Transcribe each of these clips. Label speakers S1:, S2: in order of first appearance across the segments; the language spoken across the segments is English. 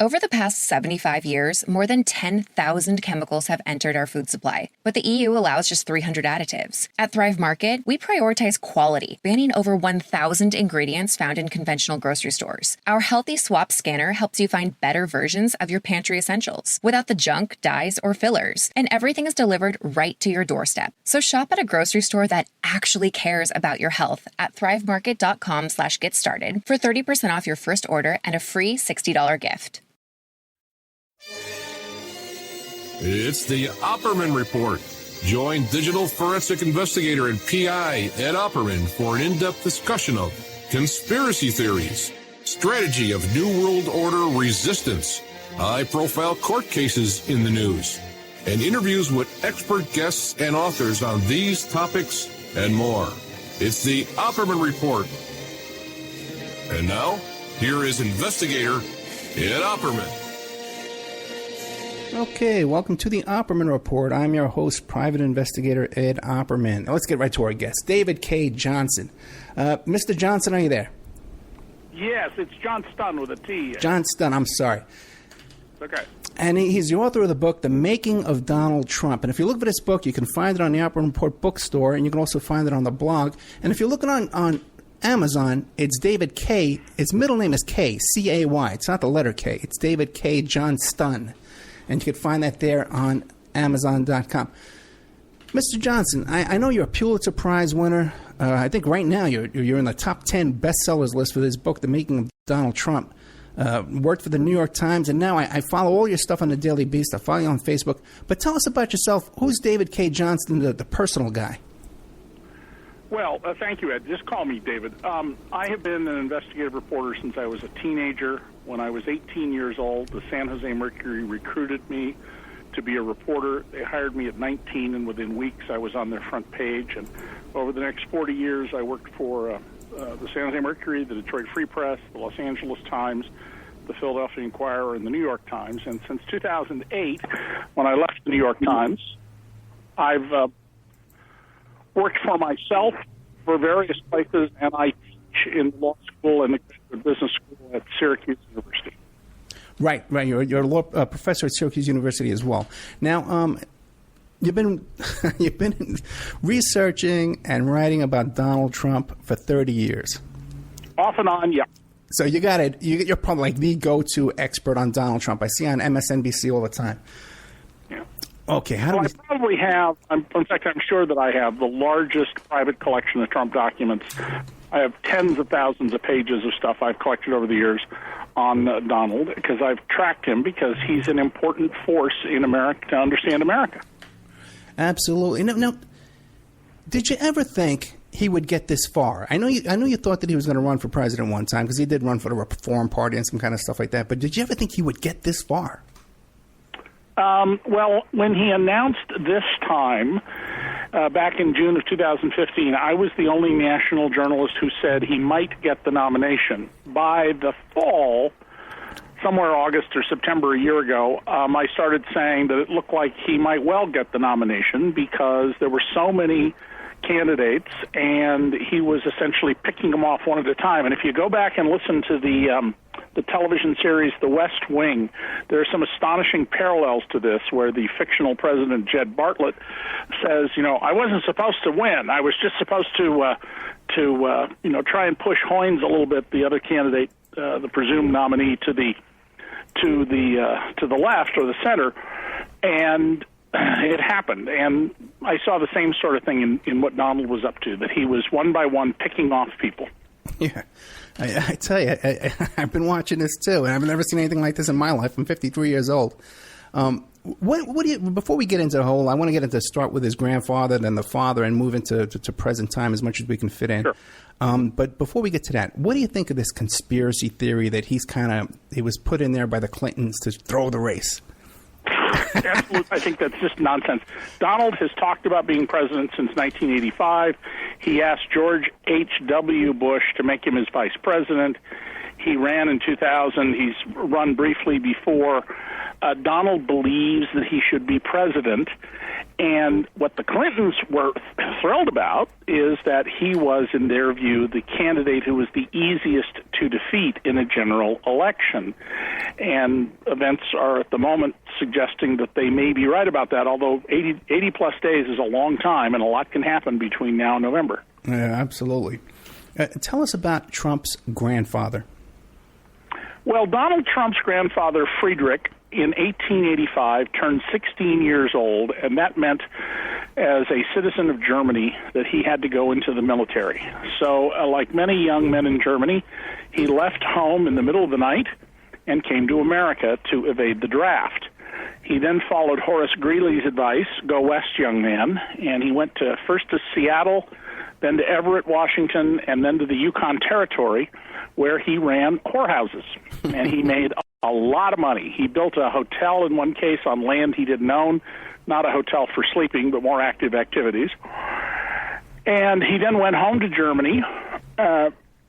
S1: Over the past 75 years, more than 10,000 chemicals have entered our food supply, but the EU allows just 300 additives. At Thrive Market, we prioritize quality, banning over 1,000 ingredients found in conventional grocery stores. Our Healthy Swap scanner helps you find better versions of your pantry essentials without the junk, dyes, or fillers, and everything is delivered right to your doorstep. So shop at a grocery store that actually cares about your health at thrivemarket.com/getstarted for 30% off your first order and a free $60 gift.
S2: It's the Opperman Report. Join digital forensic investigator and PI Ed Opperman for an in-depth discussion of conspiracy theories, strategy of New World Order resistance, high-profile court cases in the news, and interviews with expert guests and authors on these topics and more. It's the Opperman Report. And now, here is investigator Ed Opperman.
S3: Okay, welcome to the Opperman Report. I'm your host, Private Investigator Ed Opperman. Now let's get right to our guest, David Cay Johnston. Mr. Johnston, are you there?
S4: Yes, it's Johnston with a T.
S3: Johnston, I'm sorry.
S4: Okay.
S3: And he's the author of the book, The Making of Donald Trump. And if you look for this book, you can find it on the Opperman Report bookstore, and you can also find it on the blog. And if you're looking on Amazon, it's David Cay. His middle name is Cay, C-A-Y. It's not the letter K. It's David Cay Johnston. And you can find that there on Amazon.com. Mr. Johnston, I know you're a Pulitzer Prize winner. I think right now you're in the top 10 bestsellers list for this book, The Making of Donald Trump. Worked for the New York Times, and now I follow all your stuff on the Daily Beast. I follow you on Facebook. But tell us about yourself. Who's David Cay Johnston, the personal guy?
S4: Well, thank you, Ed. Just call me David. I have been an investigative reporter since I was a teenager. When I was 18 years old, the San Jose Mercury recruited me to be a reporter. They hired me at 19, and within weeks I was on their front page. And over the next 40 years, I worked for the San Jose Mercury, the Detroit Free Press, the Los Angeles Times, the Philadelphia Inquirer, and the New York Times. And since 2008, when I left the New York Times, I've worked for myself for various places, and I teach in law school and the business school at Syracuse University. Right.
S3: You're a law professor at Syracuse University as well. Now, you've been researching and writing about Donald Trump for 30 years.
S4: Off and on, yeah.
S3: So you got it. You're probably like the go-to expert on Donald Trump. I see on MSNBC all the time.
S4: Yeah.
S3: Okay.
S4: I probably have. In fact, I'm sure that I have the largest private collection of Trump documents. I have tens of thousands of pages of stuff I've collected over the years on Donald, because I've tracked him because he's an important force in America to understand America.
S3: Absolutely. Now, did you ever think he would get this far? I know you thought that he was going to run for president one time, because he did run for the Reform Party and some kind of stuff like that. But did you ever think he would get this far?
S4: Well, when he announced this time, back in June of 2015, I was the only national journalist who said he might get the nomination. By the fall, somewhere August or September a year ago, I started saying that it looked like he might well get the nomination because there were so many candidates, and he was essentially picking them off one at a time. And if you go back and listen to the television series The West Wing, there are some astonishing parallels to this, where the fictional president Jed Bartlett says, I wasn't supposed to win. I was just supposed to try and push Hoynes a little bit, the other candidate, the presumed nominee, to the left or the center, and it happened. And I saw the same sort of thing in what Donald was up to, that he was one by one picking off people.
S3: Yeah. I tell you, I've been watching this too, and I've never seen anything like this in my life. I'm 53 years old. What do you? Before we get into the whole, I want to get into start with his grandfather, then the father, and move into present time as much as we can fit in.
S4: Sure.
S3: But before we get to that, what do you think of this conspiracy theory that he was put in there by the Clintons to throw the race?
S4: Absolutely. I think that's just nonsense. Donald has talked about being president since 1985. He asked George H.W. Bush to make him his vice president. He ran in 2000. He's run briefly before. Donald believes that he should be president. And what the Clintons were thrilled about is that he was, in their view, the candidate who was the easiest to defeat in a general election. And events are at the moment suggesting that they may be right about that, although 80-plus days is a long time, and a lot can happen between now and November.
S3: Yeah, absolutely. Tell us about Trump's grandfather.
S4: Well, Donald Trump's grandfather, Friedrich, in 1885 turned 16 years old, and that meant, as a citizen of Germany, that he had to go into the military. So, like many young men in Germany, he left home in the middle of the night and came to America to evade the draft. He then followed Horace Greeley's advice, go west, young man, and he went first to Seattle, then to Everett, Washington, and then to the Yukon Territory, where he ran whorehouses, and he made a lot of money. He built a hotel in one case on land he didn't own, not a hotel for sleeping, but more active activities. And he then went home to Germany.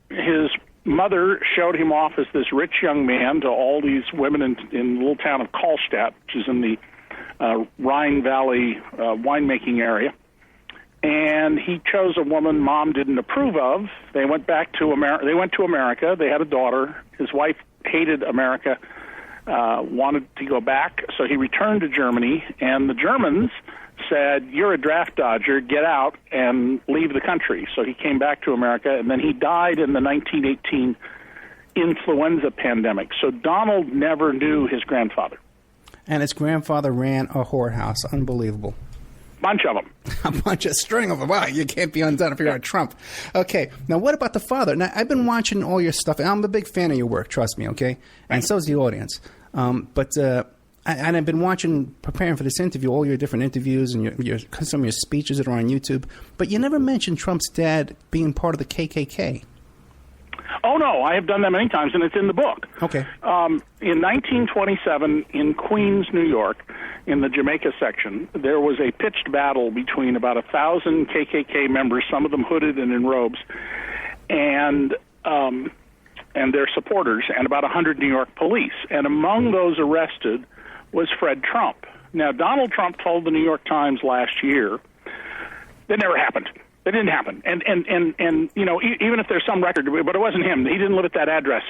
S4: His mother showed him off as this rich young man to all these women in the little town of Kallstadt, which is in the Rhine Valley winemaking area. And he chose a woman Mom didn't approve of. They went back to America. They went to America. They had a daughter. His wife hated America, wanted to go back, so he returned to Germany. And the Germans said, "You're a draft dodger. Get out and leave the country." So he came back to America, and then he died in the 1918 influenza pandemic. So Donald never knew his grandfather.
S3: And his grandfather ran a whorehouse. Unbelievable.
S4: Bunch of them.
S3: A string of them. Wow, you can't be undone if you're a Trump. Okay, now what about the father? Now, I've been watching all your stuff, and I'm a big fan of your work, trust me, okay? And so is the audience. But I've been preparing for this interview, all your different interviews and some of your speeches that are on YouTube. But you never mentioned Trump's dad being part of the KKK.
S4: Oh, no, I have done that many times, and it's in the book.
S3: Okay.
S4: In 1927, in Queens, New York, in the Jamaica section, there was a pitched battle between about 1,000 KKK members, some of them hooded and in robes, and their supporters, and about 100 New York police. And among those arrested was Fred Trump. Now, Donald Trump told the New York Times last year that never happened. It didn't happen. And you know, even if there's some record, but it wasn't him. He didn't live at that address.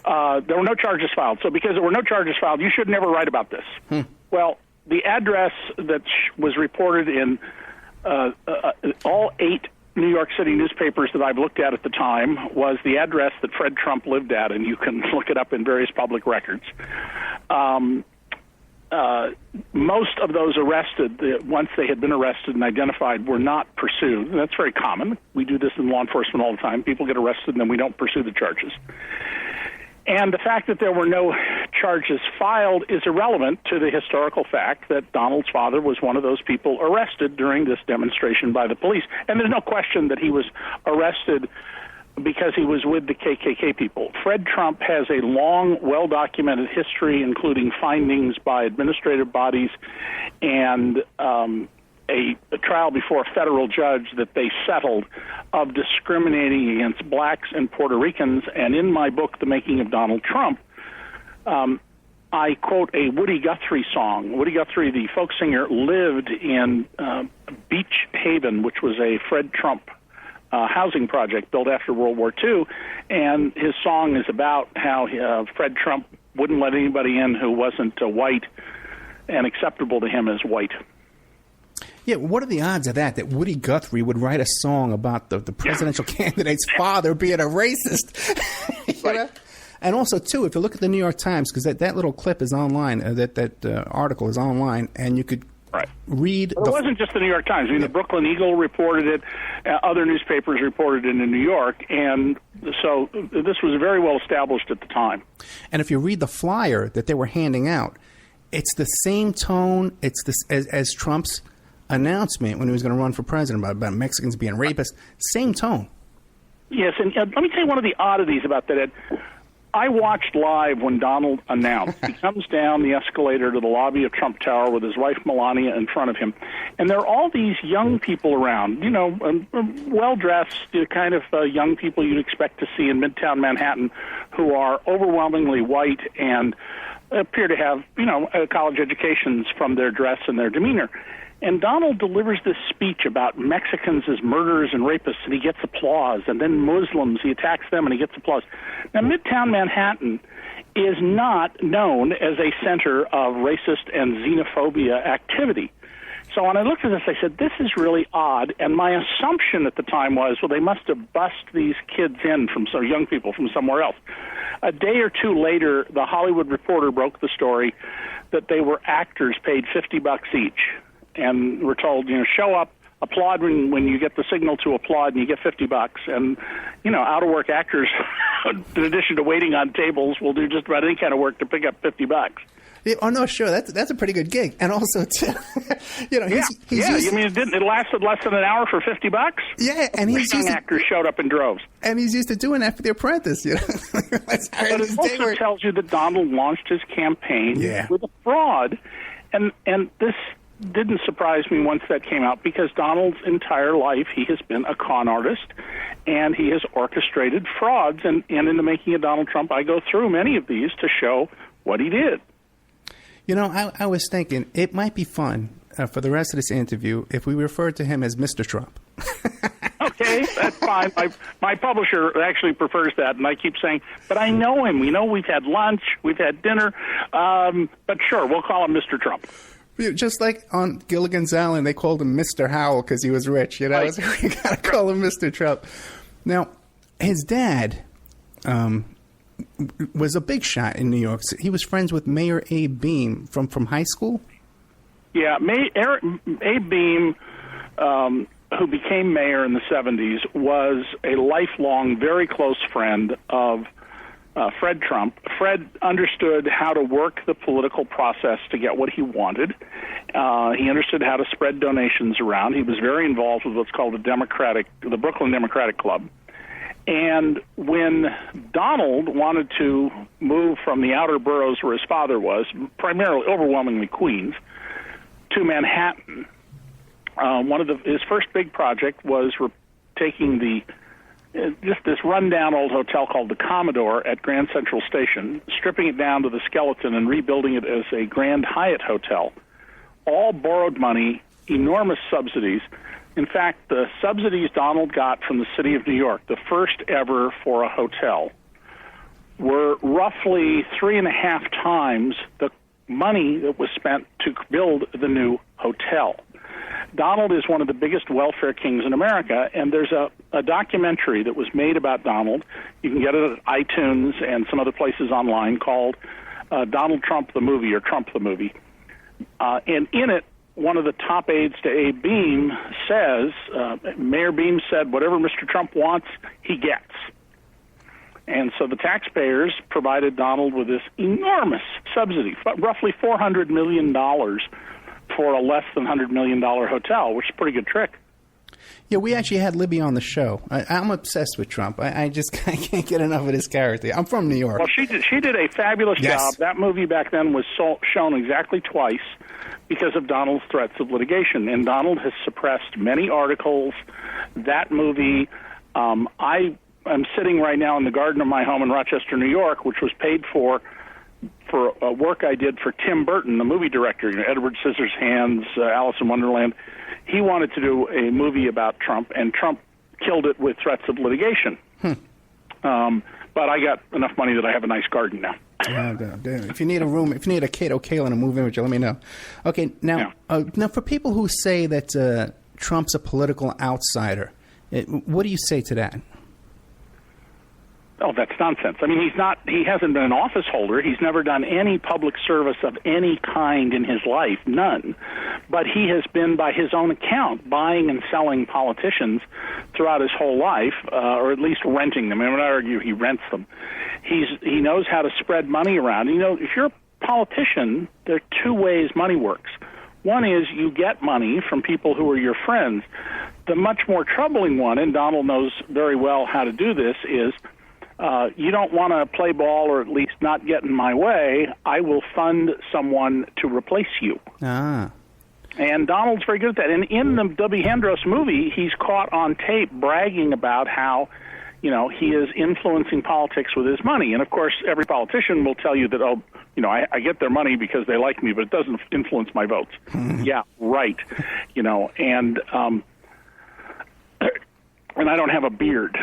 S4: There were no charges filed. So because there were no charges filed, you should never write about this. Well, the address that was reported in all 8 New York City newspapers that I've looked at the time was the address that Fred Trump lived at, and you can look it up in various public records. Most of those arrested, once they had been arrested and identified, were not pursued. And that's very common. We do this in law enforcement all the time. People get arrested and then we don't pursue the charges. And the fact that there were no charges filed is irrelevant to the historical fact that Donald's father was one of those people arrested during this demonstration by the police. And there's no question that he was arrested because he was with the KKK people. Fred Trump has a long, well-documented history, including findings by administrative bodies and a trial before a federal judge that they settled of discriminating against blacks and Puerto Ricans. And in my book, The Making of Donald Trump, I quote a Woody Guthrie song. Woody Guthrie, the folk singer, lived in Beach Haven, which was a Fred Trump housing project built after World War II, and his song is about how Fred Trump wouldn't let anybody in who wasn't white and acceptable to him as white.
S3: Yeah, what are the odds of that Woody Guthrie would write a song about the presidential candidate's father being a racist?
S4: Right.
S3: And also, too, if you look at the New York Times, because that little clip is online, that article is online, and you could read.
S4: But it wasn't just the New York Times. I mean, the Brooklyn Eagle reported it. Other newspapers reported it in New York. And so this was very well established at the time.
S3: And if you read the flyer that they were handing out, it's the same tone as Trump's announcement when he was going to run for president about Mexicans being rapists. Same tone. Yes,
S4: and let me tell you one of the oddities about that, Ed. I watched live when Donald announced. He comes down the escalator to the lobby of Trump Tower with his wife Melania in front of him. And there are all these young people around, you know, well-dressed, kind of young people you'd expect to see in Midtown Manhattan who are overwhelmingly white and appear to have, college educations from their dress and their demeanor. And Donald delivers this speech about Mexicans as murderers and rapists, and he gets applause. And then Muslims, he attacks them, and he gets applause. Now, Midtown Manhattan is not known as a center of racist and xenophobia activity. So when I looked at this, I said, this is really odd. And my assumption at the time was, well, they must have bussed these kids in young people from somewhere else. A day or two later, the Hollywood Reporter broke the story that they were actors paid $50 each. And we're told, show up, applaud when you get the signal to applaud, and you get $50. And, out-of-work actors, in addition to waiting on tables, will do just about any kind of work to pick up $50.
S3: Yeah, oh no, sure, that's a pretty good gig, and also too,
S4: it lasted less than an hour for $50.
S3: Yeah, and
S4: young actors showed up in droves,
S3: and he's used to doing that for The Apprentice.
S4: But it also tells you that Donald launched his campaign with a fraud, and this didn't surprise me once that came out, because Donald's entire life he has been a con artist, and he has orchestrated frauds. And in the making of Donald Trump, I go through many of these to show what he did.
S3: I was thinking it might be fun for the rest of this interview if we refer to him as Mr. Trump.
S4: Okay, that's fine. My publisher actually prefers that, and I keep saying, but I know him. We've had lunch, we've had dinner, but sure, we'll call him Mr. Trump.
S3: Just like on Gilligan's Island, they called him Mr. Howell because he was rich.
S4: Right.
S3: We got to call him Mr. Trump. Now, his dad was a big shot in New York. He was friends with Mayor Abe Beame from high school?
S4: Yeah, Abe Beame, who became mayor in the 70s, was a lifelong, very close friend of Fred Trump. Fred understood how to work the political process to get what he wanted. He understood how to spread donations around. He was very involved with what's called the Brooklyn Democratic Club. And when Donald wanted to move from the outer boroughs where his father was, primarily, overwhelmingly Queens, to Manhattan, his first big project was taking just this rundown old hotel called the Commodore at Grand Central Station, stripping it down to the skeleton and rebuilding it as a Grand Hyatt hotel. All borrowed money, enormous subsidies. In fact, the subsidies Donald got from the city of New York, the first ever for a hotel, were roughly 3.5 times the money that was spent to build the new hotel. Donald is one of the biggest welfare kings in America, and there's a documentary that was made about Donald. You can get it at iTunes and some other places online, called Donald Trump the Movie, or Trump the Movie. And in it, one of the top aides to Abe Beame says, Mayor Beame said, whatever Mr. Trump wants, he gets. And so the taxpayers provided Donald with this enormous subsidy, roughly $400 million for a less than $100 million hotel, which is a pretty good trick.
S3: Yeah, we actually had Libby on the show. I'm obsessed with Trump. I can't get enough of his character. I'm from New York.
S4: Well, she did a fabulous job. That movie back then was shown exactly twice because of Donald's threats of litigation. And Donald has suppressed many articles. That movie, I'm sitting right now in the garden of my home in Rochester, New York, which was paid for work I did for Tim Burton, the movie director, Edward Scissorhands, Alice in Wonderland. He wanted to do a movie about Trump, and Trump killed it with threats of litigation. But I got enough money that I have a nice garden now.
S3: If you need a room, if you need a Cato Kalin to move in with you, let me know. Okay, now for people who say that Trump's a political outsider, what do you say to that?
S4: Oh, that's nonsense. I mean, he hasn't been an office holder. He's never done any public service of any kind in his life, none. But he has been, by his own account, buying and selling politicians throughout his whole life, or at least renting them. I would argue he rents them. He knows how to spread money around. If you're a politician, there are two ways money works. One is you get money from people who are your friends. The much more troubling one, and Donald knows very well how to do this, is you don't want to play ball, or at least not get in my way. I will fund someone to replace you. And Donald's very good at that. And in the W. Handros movie, he's caught on tape bragging about how he is influencing politics with his money. And, of course, every politician will tell you that, I get their money because they like me, but it doesn't influence my votes. Yeah, right. And I don't have a beard.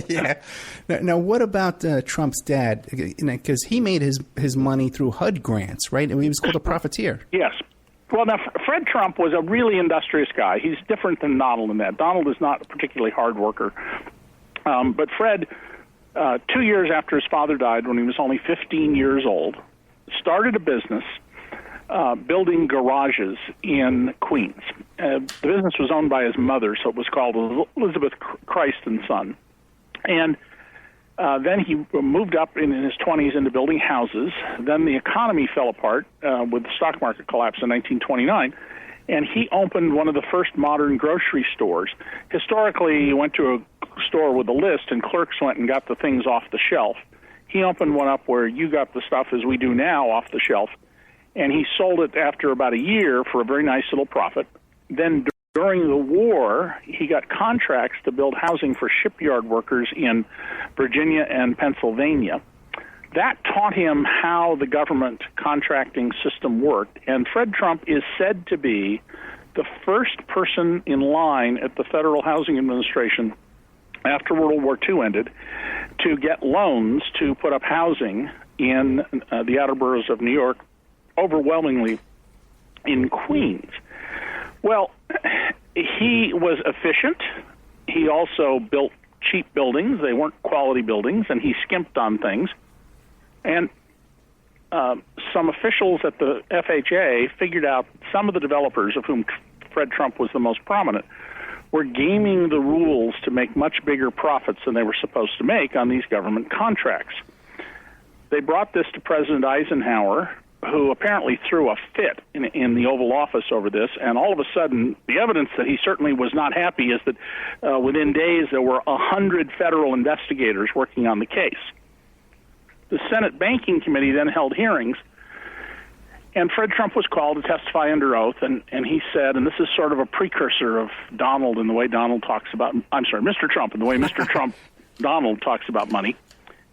S3: Yeah. Now, what about Trump's dad? Because he made his money through HUD grants, right? He was called a profiteer.
S4: Yes. Well, now, Fred Trump was a really industrious guy. He's different than Donald in that. Donald is not a particularly hard worker. But Fred, 2 years after his father died, when he was only 15 years old, started a business building garages in Queens. The business was owned by his mother, so it was called Elizabeth Christ and Son. And then he moved up in his 20s into building houses. Then the economy fell apart with the stock market collapse in 1929, and he opened one of the first modern grocery stores. Historically, you went to a store with a list, and clerks went and got the things off the shelf. He opened one up where you got the stuff as we do now off the shelf, and he sold it after about a year for a very nice little profit. Then during the war, he got contracts to build housing for shipyard workers in Virginia and Pennsylvania. That taught him how the government contracting system worked, and Fred Trump is said to be the first person in line at the Federal Housing Administration after World War II ended to get loans to put up housing in the outer boroughs of New York, overwhelmingly in Queens. Well, he was efficient. He also built cheap buildings. They weren't quality buildings, and he skimped on things. And some officials at the FHA figured out some of the developers, of whom Fred Trump was the most prominent, were gaming the rules to make much bigger profits than they were supposed to make on these government contracts. They brought this to President Eisenhower, who apparently threw a fit in the Oval Office over this, and all of a sudden, the evidence that he certainly was not happy is that within days there were 100 federal investigators working on the case. The Senate Banking Committee then held hearings, and Fred Trump was called to testify under oath, and he said, and this is sort of a precursor of Donald in the way Donald talks about, Mr. Trump, in the way Mr. Trump, Donald talks about money.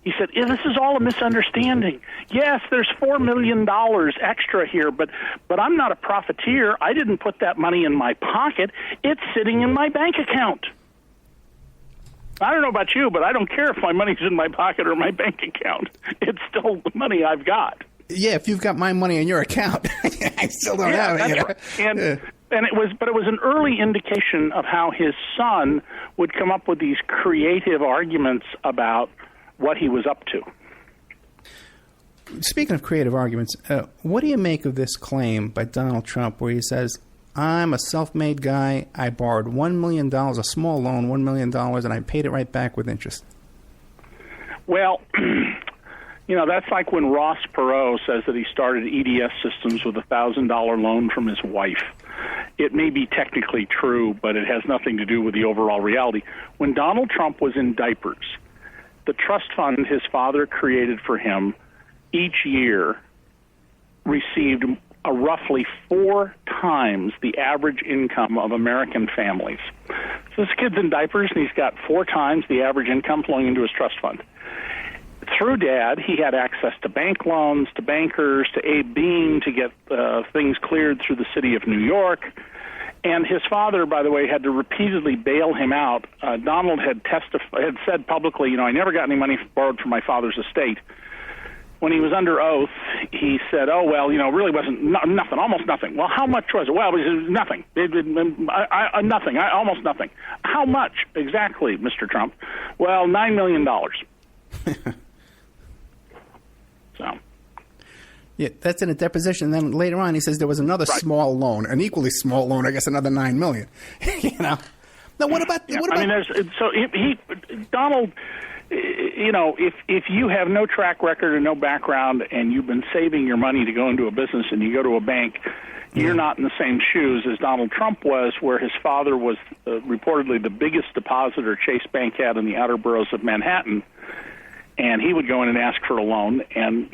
S4: He said, this is all a misunderstanding. Yes, there's $4 million extra here, but I'm not a profiteer. I didn't put that money in my pocket. It's sitting in my bank account. I don't know about you, but I don't care if my money's in my pocket or my bank account. It's still the money I've got.
S3: Yeah, if you've got my money in your account, I still don't have it.
S4: Right. And it was an early indication of how his son would come up with these creative arguments about what he was up to.
S3: Speaking of creative arguments, what do you make of this claim by Donald Trump where he says, I'm a self-made guy, I borrowed $1 million, a small loan, $1 million, and I paid it right back with interest?
S4: Well, that's like when Ross Perot says that he started EDS Systems with a $1,000 loan from his wife. It may be technically true, but it has nothing to do with the overall reality. When Donald Trump was in diapers, the trust fund his father created for him each year received a roughly 4 times the average income of American families. So this kid's in diapers, and he's got 4 times the average income flowing into his trust fund. Through Dad, he had access to bank loans, to bankers, to Abe Bean to get things cleared through the city of New York. And his father, by the way, had to repeatedly bail him out. Donald had said publicly, I never got any money borrowed from my father's estate. When he was under oath, he said, really wasn't nothing, almost nothing. Well, how much was it? Well, it was nothing. Nothing, almost nothing. How much exactly, Mr. Trump? Well, $9 million. So.
S3: Yeah, that's in a deposition. Then later on, he says there was another small loan, an equally small loan, I guess another $9 million. Now what about?
S4: Yeah, what about? Donald. If you have no track record and no background, and you've been saving your money to go into a business, and you go to a bank, you're not in the same shoes as Donald Trump was, where his father was reportedly the biggest depositor Chase Bank had in the outer boroughs of Manhattan. And he would go in and ask for a loan, and,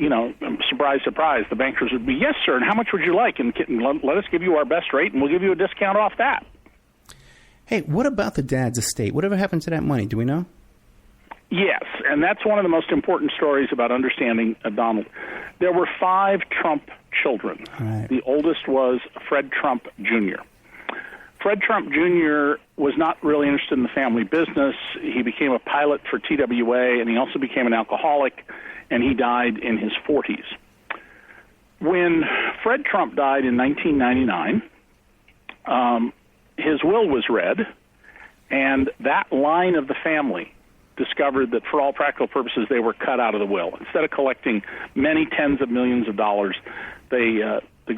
S4: surprise, surprise, the bankers would be, yes, sir, and how much would you like? And let us give you our best rate, and we'll give you a discount off that.
S3: Hey, what about the dad's estate? Whatever happened to that money? Do we know?
S4: Yes, and that's one of the most important stories about understanding Donald. There were 5 Trump children.
S3: Right.
S4: The oldest was Fred Trump Jr. Fred Trump Jr. was not really interested in the family business. He became a pilot for TWA, and he also became an alcoholic, and he died in his 40s. When Fred Trump died in 1999, his will was read, and that line of the family discovered that for all practical purposes they were cut out of the will. Instead of collecting many tens of millions of dollars, the 2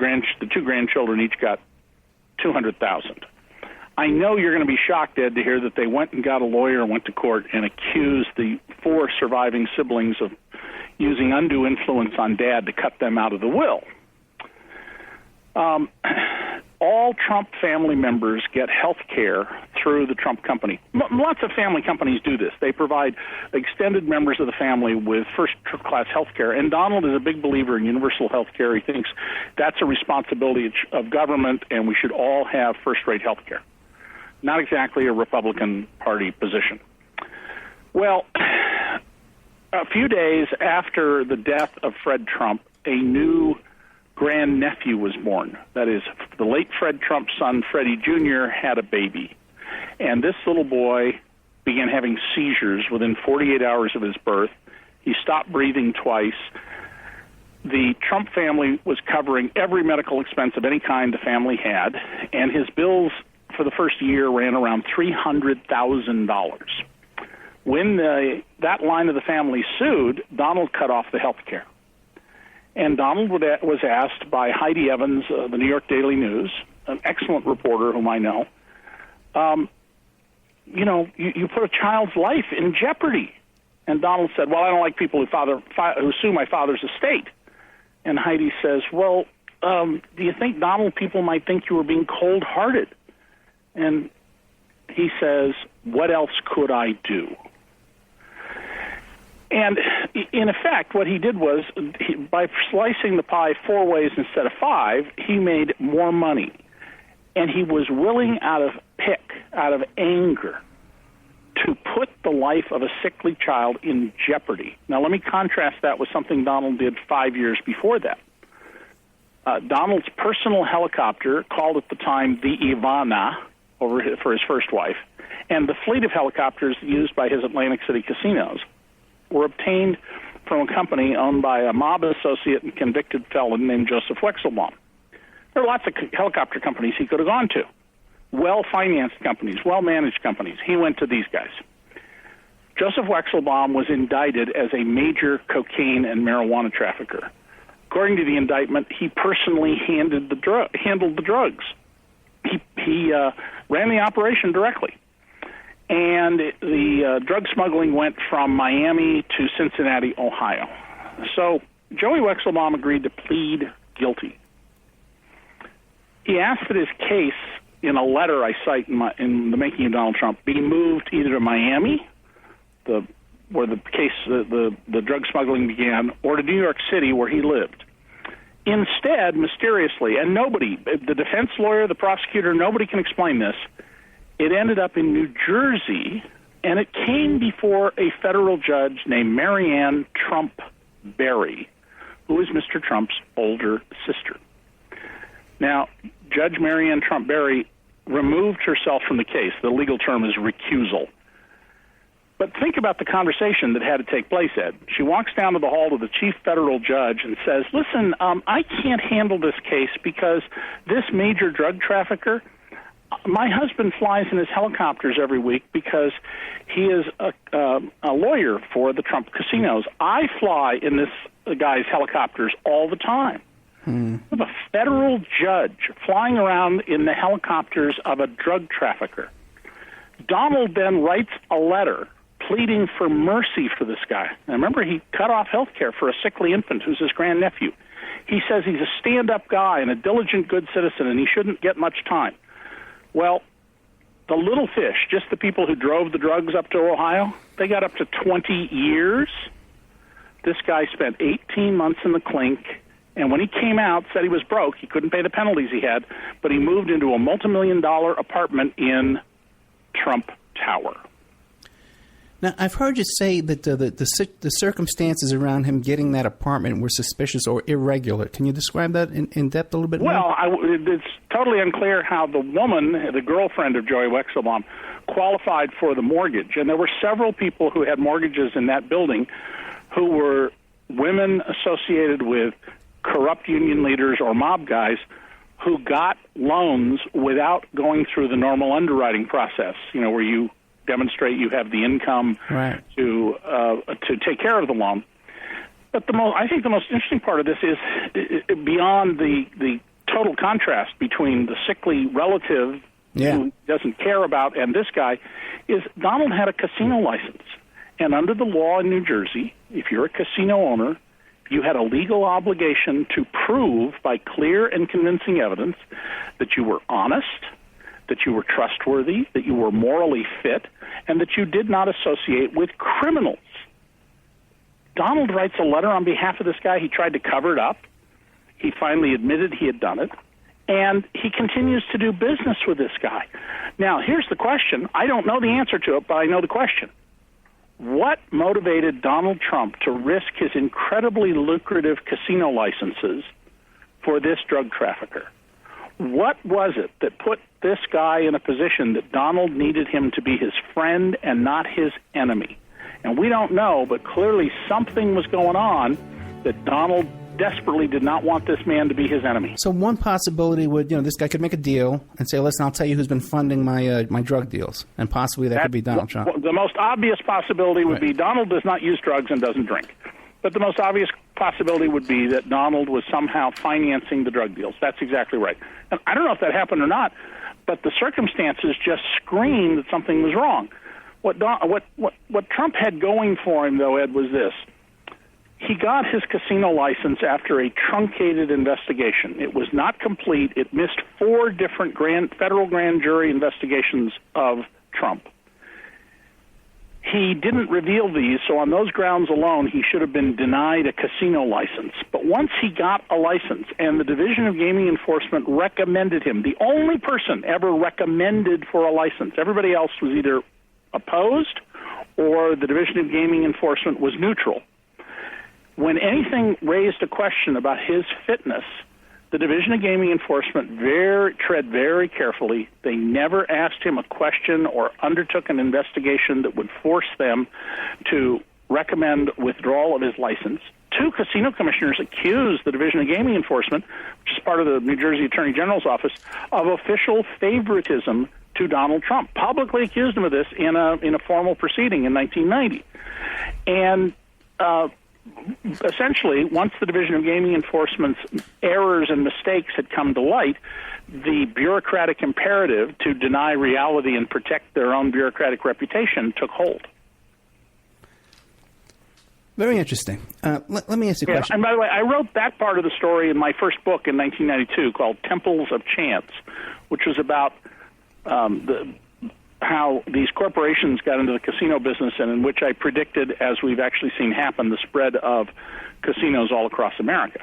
S4: grandchildren each got $200,000. I know you're going to be shocked, Ed, to hear that they went and got a lawyer and went to court and accused the 4 surviving siblings of using undue influence on Dad to cut them out of the will. All Trump family members get health care through the Trump company. Lots of family companies do this. They provide extended members of the family with first-class health care, and Donald is a big believer in universal health care. He thinks that's a responsibility of government, and we should all have first-rate health care. Not exactly a Republican Party position. Well, a few days after the death of Fred Trump, a new grandnephew was born. That is, the late Fred Trump's son, Freddie Jr., had a baby. And this little boy began having seizures within 48 hours of his birth. He stopped breathing twice. The Trump family was covering every medical expense of any kind the family had, and his bills for the first year ran around $300,000. When that line of the family sued, Donald cut off the health care. And Donald was asked by Heidi Evans, the New York Daily News, an excellent reporter whom I know, you put a child's life in jeopardy. And Donald said, well, I don't like people who sue my father's estate. And Heidi says, well, do you think, Donald, people might think you were being cold-hearted? And he says, what else could I do? And in effect, what he did was, by slicing the pie 4 ways instead of 5, he made more money. And he was willing, out of anger, to put the life of a sickly child in jeopardy. Now, let me contrast that with something Donald did 5 years before that. Donald's personal helicopter, called at the time the Ivana, for his first wife, and the fleet of helicopters used by his Atlantic City casinos were obtained from a company owned by a mob associate and convicted felon named Joseph Wexelbaum. There are lots of helicopter companies he could have gone to, well-financed companies, well-managed companies. He went to these guys. Joseph Wexelbaum was indicted as a major cocaine and marijuana trafficker. According to the indictment, he personally handled the drugs. He ran the operation directly. And the drug smuggling went from Miami to Cincinnati, Ohio. So Joey Wexelbaum agreed to plead guilty. He asked that his case, in a letter I cite in The Making of Donald Trump, be moved either to Miami, where the case, the drug smuggling began, or to New York City, where he lived. Instead, mysteriously, and nobody, the defense lawyer, the prosecutor, nobody can explain this, it ended up in New Jersey, and it came before a federal judge named Marianne Trump Berry, who is Mr. Trump's older sister. Now, Judge Marianne Trump Berry removed herself from the case. The legal term is recusal. But think about the conversation that had to take place, Ed. She walks down to the hall to the chief federal judge and says, listen, I can't handle this case because this major drug trafficker, my husband flies in his helicopters every week because he is a lawyer for the Trump casinos. I fly in this guy's helicopters all the time. We have a federal judge flying around in the helicopters of a drug trafficker. Donald then writes a letter pleading for mercy for this guy. Now, remember, he cut off health care for a sickly infant who's his grandnephew. He says he's a stand-up guy and a diligent, good citizen, and he shouldn't get much time. Well, the little fish, just the people who drove the drugs up to Ohio, they got up to 20 years. This guy spent 18 months in the clink, and when he came out, said he was broke. He couldn't pay the penalties he had, but he moved into a multi-million-dollar apartment in Trump Tower.
S3: Now, I've heard you say that the circumstances around him getting that apartment were suspicious or irregular. Can you describe that in depth a little bit more?
S4: Well, it's totally unclear how the woman, the girlfriend of Joey Wexelbaum, qualified for the mortgage. And there were several people who had mortgages in that building who were women associated with corrupt union leaders or mob guys who got loans without going through the normal underwriting process, where you demonstrate you have the income
S3: right.
S4: to take care of the loan. But I think the most interesting part of this is beyond the total contrast between the sickly relative who doesn't care about and this guy, is Donald had a casino license. And under the law in New Jersey, if you're a casino owner, you had a legal obligation to prove by clear and convincing evidence that you were honest, that you were trustworthy, that you were morally fit, and that you did not associate with criminals. Donald writes a letter on behalf of this guy. He tried to cover it up. He finally admitted he had done it, and he continues to do business with this guy. Now, here's the question. I don't know the answer to it, but I know the question. What motivated Donald Trump to risk his incredibly lucrative casino licenses for this drug trafficker? What was it that put this guy in a position that Donald needed him to be his friend and not his enemy? And we don't know, but clearly something was going on that Donald desperately did not want this man to be his enemy.
S3: So one possibility would, this guy could make a deal and say, listen, I'll tell you who's been funding my drug deals. And possibly that could be Donald Trump.
S4: The most obvious possibility would be Donald does not use drugs and doesn't drink. But the most obvious possibility would be that Donald was somehow financing the drug deals. That's exactly right. And I don't know if that happened or not, but the circumstances just scream that something was wrong. What Trump had going for him, though, Ed, was this. He got his casino license after a truncated investigation. It was not complete. It missed 4 different federal grand jury investigations of Trump. He didn't reveal these, so on those grounds alone, he should have been denied a casino license. But once he got a license, and the Division of Gaming Enforcement recommended him, the only person ever recommended for a license, everybody else was either opposed or the Division of Gaming Enforcement was neutral. When anything raised a question about his fitness, the Division of Gaming Enforcement tread very carefully. They never asked him a question or undertook an investigation that would force them to recommend withdrawal of his license. 2 casino commissioners accused the Division of Gaming Enforcement, which is part of the New Jersey Attorney General's office, of official favoritism to Donald Trump. Publicly accused him of this in a formal proceeding in 1990. And essentially, once the Division of Gaming Enforcement's errors and mistakes had come to light, the bureaucratic imperative to deny reality and protect their own bureaucratic reputation took hold.
S3: Very interesting. Let me ask you a question.
S4: And by the way, I wrote that part of the story in my first book in 1992 called Temples of Chance, which was about how these corporations got into the casino business, and in which I predicted, as we've actually seen happen, the spread of casinos all across America.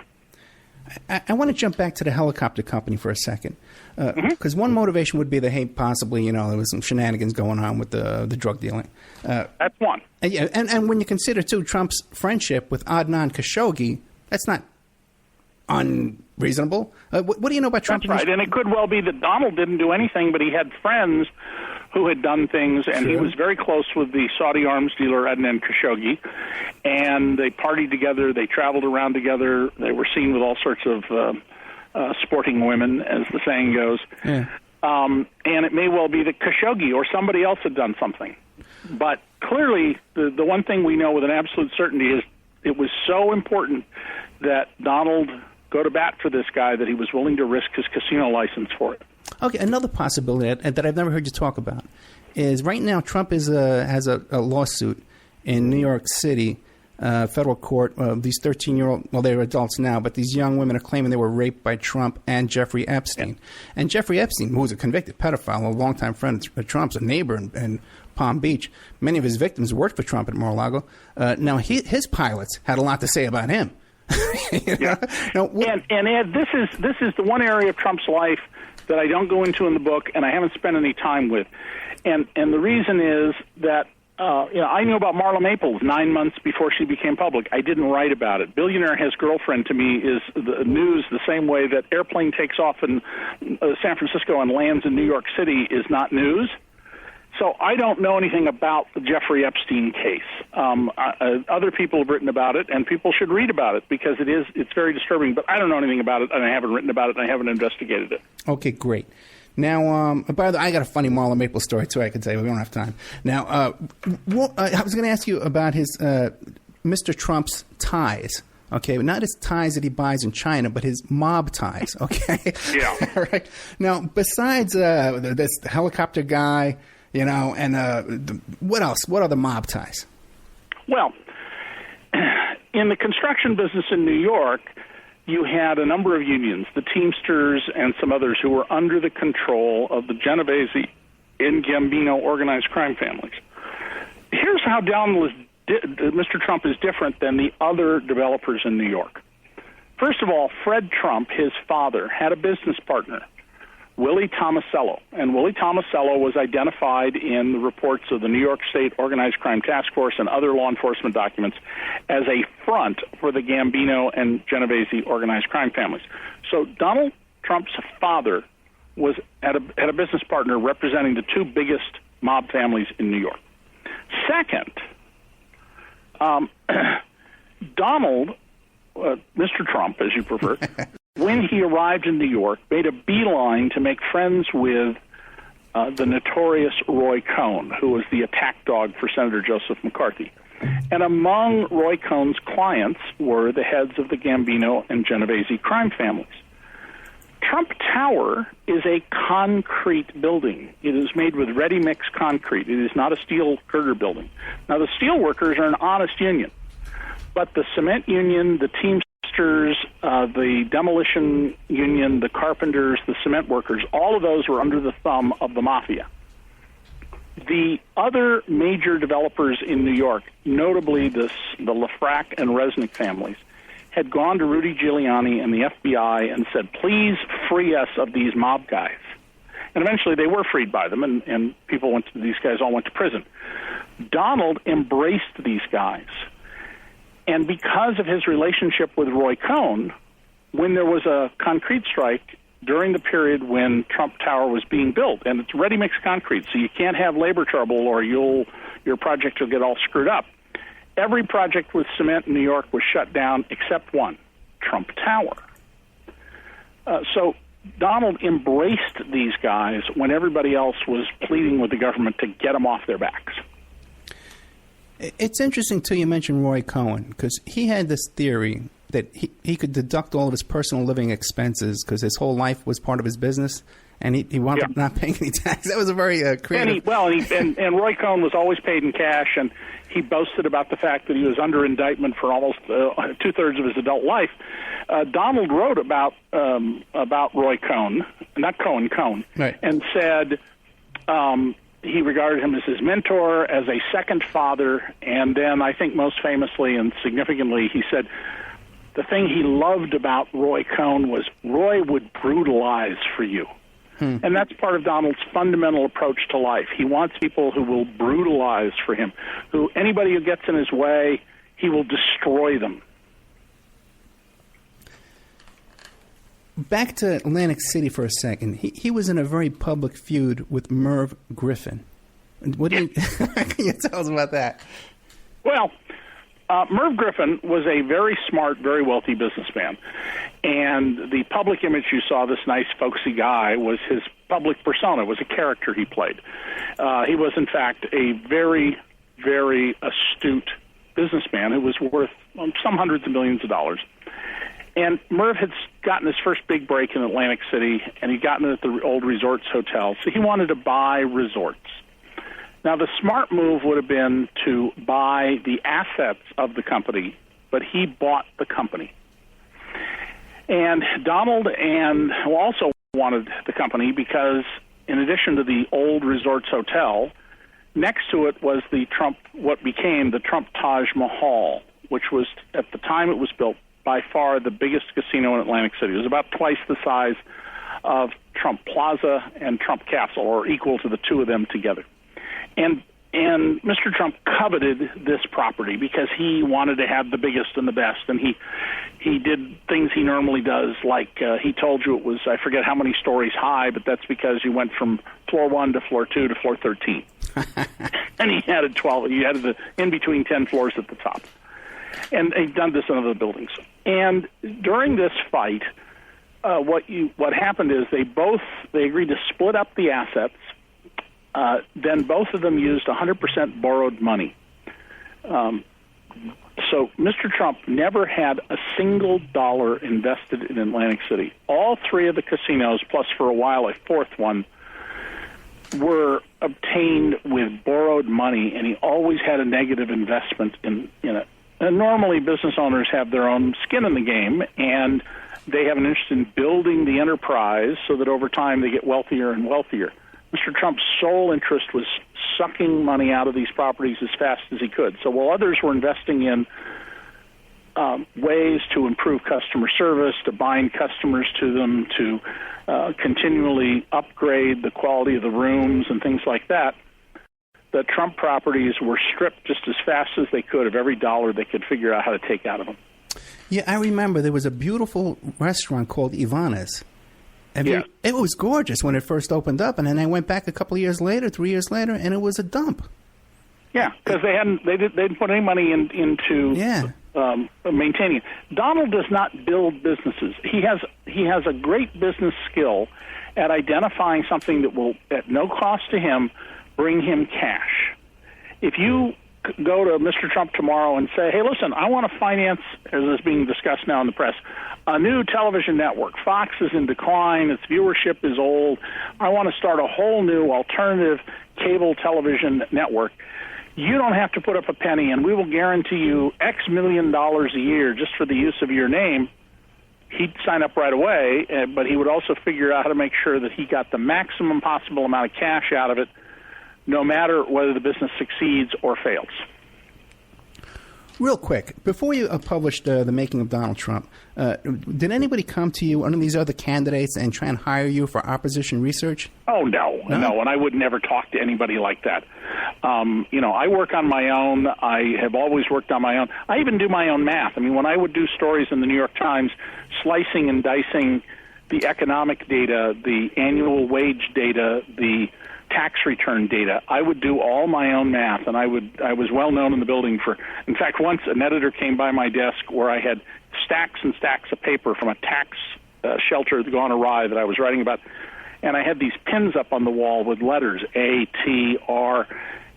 S3: I want to jump back to the helicopter company for a second, because one motivation would be that, hey, possibly, there was some shenanigans going on with the drug dealing.
S4: That's one.
S3: And when you consider, too, Trump's friendship with Adnan Khashoggi, that's not unreasonable. What do you know about Trump?
S4: That's right, and it could well be that Donald didn't do anything, but he had friends who had done things, and he was very close with the Saudi arms dealer Adnan Khashoggi, and they partied together, they traveled around together, they were seen with all sorts of sporting women, as the saying goes. Yeah. And it may well be that Khashoggi or somebody else had done something. But clearly, the one thing we know with an absolute certainty is it was so important that Donald go to bat for this guy that he was willing to risk his casino license for it.
S3: Okay, another possibility that I've never heard you talk about is right now Trump has a lawsuit in New York City, federal court. These 13-year-old, well, they're adults now, but these young women are claiming they were raped by Trump and Jeffrey Epstein. Yeah. And Jeffrey Epstein, who was a convicted pedophile, a longtime friend of Trump's, a neighbor in Palm Beach. Many of his victims worked for Trump at Mar-a-Lago. Now, his pilots had a lot to say about him.
S4: Yeah. Now, and Ed, this is the one area of Trump's life that I don't go into in the book, and I haven't spent any time with. And the reason is that I knew about Marla Maples 9 months before she became public. I didn't write about it. Billionaire Has Girlfriend to me is the news the same way that airplane takes off in San Francisco and lands in New York City is not news. So I don't know anything about the Jeffrey Epstein case. Other people have written about it, and people should read about it because it's very disturbing. But I don't know anything about it, and I haven't written about it, and I haven't investigated it.
S3: Okay, great. Now, by the way, I got a funny Marla Maples story, too, I can tell you. We don't have time. Now, I was going to ask you about his Mr. Trump's ties, okay? Not his ties that he buys in China, but his mob ties, okay?
S4: Yeah.
S3: All right. Now, besides this helicopter guy, and what else? What other mob ties?
S4: Well, in the construction business in New York, you had a number of unions, the Teamsters and some others, who were under the control of the Genovese and Gambino organized crime families. Here's how Mr. Trump is different than the other developers in New York. First of all, Fred Trump, his father, had a business partner, Willie Tomasello. And Willie Tomasello was identified in the reports of the New York State Organized Crime Task Force and other law enforcement documents as a front for the Gambino and Genovese organized crime families. So Donald Trump's father was had a business partner representing the two biggest mob families in New York. Second, Donald, Mr. Trump, as you prefer, when he arrived in New York, made a beeline to make friends with the notorious Roy Cohn, who was the attack dog for Senator Joseph McCarthy. And among Roy Cohn's clients were the heads of the Gambino and Genovese crime families. Trump Tower is a concrete building. It is made with ready-mix concrete. It is not a steel girder building. Now, the steel workers are an honest union, but the cement union, the Teamsters, the demolition union, the carpenters, the cement workers, all of those were under the thumb of the mafia. The other major developers in New York, notably the Lafrac and Resnick families, had gone to Rudy Giuliani and the FBI and said, please free us of these mob guys. And eventually they were freed by them, and these guys all went to prison. Donald embraced these guys. And because of his relationship with Roy Cohn, when there was a concrete strike during the period when Trump Tower was being built, and it's ready-mix concrete, so you can't have labor trouble or your project will get all screwed up. Every project with cement in New York was shut down except one, Trump Tower. So Donald embraced these guys when everybody else was pleading with the government to get them off their backs.
S3: It's interesting, too, you mentioned Roy Cohn, because he had this theory that he could deduct all of his personal living expenses because his whole life was part of his business, and he wound up not paying any tax. That was a very creative...
S4: And Roy Cohn was always paid in cash, and he boasted about the fact that he was under indictment for almost two-thirds of his adult life. Donald wrote about Roy Cohn, not Cohn,
S3: right,
S4: and said he regarded him as his mentor, as a second father, and then I think most famously and significantly he said the thing he loved about Roy Cohn was Roy would brutalize for you. And that's part of Donald's fundamental approach to life. He wants people who will brutalize for him, anybody who gets in his way, he will destroy them.
S3: Back to Atlantic City for a second. He was in a very public feud with Merv Griffin. What can you tell us about that?
S4: Well, Merv Griffin was a very smart, very wealthy businessman. And the public image you saw, this nice, folksy guy, was his public persona, was a character he played. He was, in fact, a very, very astute businessman who was worth some hundreds of millions of dollars. And Merv had gotten his first big break in Atlantic City, and he'd gotten it at the old Resorts Hotel, so he wanted to buy resorts. Now, the smart move would have been to buy the assets of the company, but he bought the company. And Donald also wanted the company because, in addition to the old Resorts Hotel, next to it was what became the Trump Taj Mahal, which was, at the time it was built, by far the biggest casino in Atlantic City. It was about twice the size of Trump Plaza and Trump Castle, or equal to the two of them together. And And Mr. Trump coveted this property because he wanted to have the biggest and the best, and he did things he normally does, like he told you it was, I forget how many stories high, but that's because you went from floor 1 to floor 2 to floor 13. And he added 12. He added the in between 10 floors at the top. And he'd done this in other buildings. And during this fight, what happened is they agreed to split up the assets. Then both of them used 100% borrowed money. So Mr. Trump never had a single dollar invested in Atlantic City. All three of the casinos, plus for a while a fourth one, were obtained with borrowed money, and he always had a negative investment in it. And normally business owners have their own skin in the game, and they have an interest in building the enterprise so that over time they get wealthier and wealthier. Mr. Trump's sole interest was sucking money out of these properties as fast as he could. So while others were investing in ways to improve customer service, to bind customers to them, to continually upgrade the quality of the rooms and things like that, the Trump properties were stripped just as fast as they could of every dollar they could figure out how to take out of them.
S3: Yeah, I remember there was a beautiful restaurant called Ivana's. It was gorgeous when it first opened up, and then I went back a couple of years later, 3 years later, and it was a dump.
S4: Yeah, because they didn't put any money into maintaining it. Donald does not build businesses. He has a great business skill at identifying something that will, at no cost to him, bring him cash. If you go to Mr. Trump tomorrow and say, hey, listen, I want to finance, as is being discussed now in the press, a new television network. Fox is in decline. Its viewership is old. I want to start a whole new alternative cable television network. You don't have to put up a penny, and we will guarantee you X million dollars a year just for the use of your name. He'd sign up right away, but he would also figure out how to make sure that he got the maximum possible amount of cash out of it, no matter whether the business succeeds or fails.
S3: Real quick, before you published The Making of Donald Trump, did anybody come to you, one of these other candidates, and try and hire you for opposition research?
S4: Oh, no, and I would never talk to anybody like that. I work on my own. I have always worked on my own. I even do my own math. I mean, when I would do stories in the New York Times, slicing and dicing the economic data, the annual wage data, the tax return data, I would do all my own math, and I was well known in the building for. In fact, once an editor came by my desk where I had stacks and stacks of paper from a tax shelter that gone awry that I was writing about, and I had these pins up on the wall with letters A, T, R,